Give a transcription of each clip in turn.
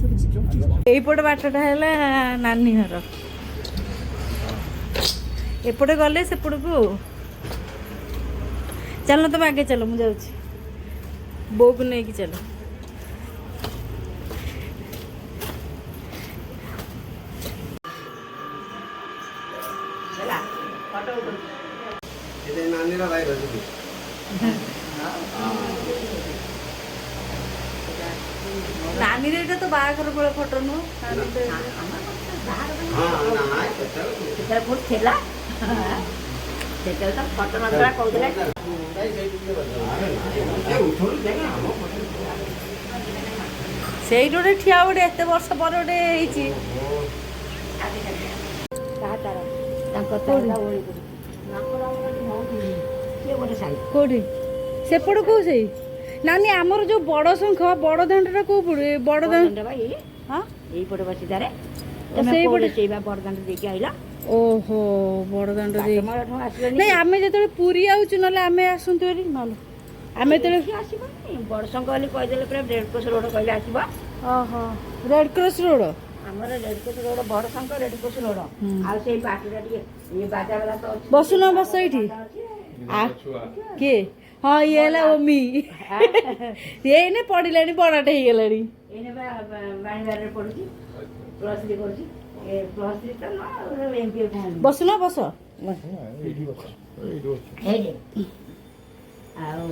ଏଇପଟ ବାଟଟା ହେଲା ନାନୀ ଘର, ଏପଟେ ଗଲେ ସେପଟକୁ। ଚାଲ ତମେ ଆଗେ ଚାଲ, ମୁଁ ଯାଉଛି, ବୋଉକୁ ନେଇକି ଚାଲ। ନାନୀରେ ଏଇଟା ତ ବାହାଘର ବେଳ ଫଟୋ ନୁହଁ, ସେଇଠି ଗୋଟେ ଠିଆ ଗୋଟେ ଏତେ ବର୍ଷ ପରେ ଗୋଟେ ହେଇଛି। କୋଉଠି ସେପଟ କୋଉ ସେଇ ନାନୀ ଆମର ଯୋଉ ବଡ ଶଙ୍ଖ ବଡ ଦାଣ୍ଡଟା କୋଉ ପଡେ? ବଡ ଦାଣ୍ଡ ହଁ ଏଇପଟେ ବସିଦାରେ ସେଇପଟେ ସେଇ ବା ବଡଦାଣ୍ଡ ଦେଇକି ଆଇଲା। ଓହୋ ବଡ ଦାଣ୍ଡ ଦେଇ ନାଇଁ ଆମେ ଯେତେବେଳେ ପୁରୀ ଆଉଛୁ ନହେଲେ ଆମେ ଆସନ୍ତୁ ଏଠି ନହେଲେ ଆମେ ଯେତେବେଳେ ଆସିବନି ବଡ ସଂଘ ବୋଲି କହିଦେଲେ ପୁରା ରେଡକ୍ରସ ରୋଡ କହିଲେ ଆସିବ। ଓହୋ ରେଡ କ୍ରସ ରୋଡ ଆମର ରେଡକ୍ରସ ରୋଡ ବଡ ସଂଘ ରେଡକ୍ରସ ରୋଡ। ଆଉ ସେଇ ବାଟଟା ଟିକେ ଇଏ ବାଜା ବାଲା ତ ଅଛି। ବସୁନ ବସ ଏଇଠି। କିଏ? ହଁ ଇଏ ହେଲା ଓମି। ଏଇନେ ପଢିଲାଣି ବଡଟେ ହେଇଗଲାଣି। ଏଇନେ ବା ବାଣିବାରରେ ପଢୁଛି, ପ୍ଲସ୍ 3 କରୁଛି। ପ୍ଲସ୍ 3 ତ ଏମବିଏ ବସୁନ ବସ। ଆଉ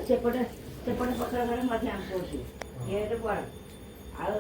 ସେପଟେ ସେପଟେ ପଥର ଘରେ ମଧ୍ୟ ଆମ ପଡ଼ୁଛି। ଆଉ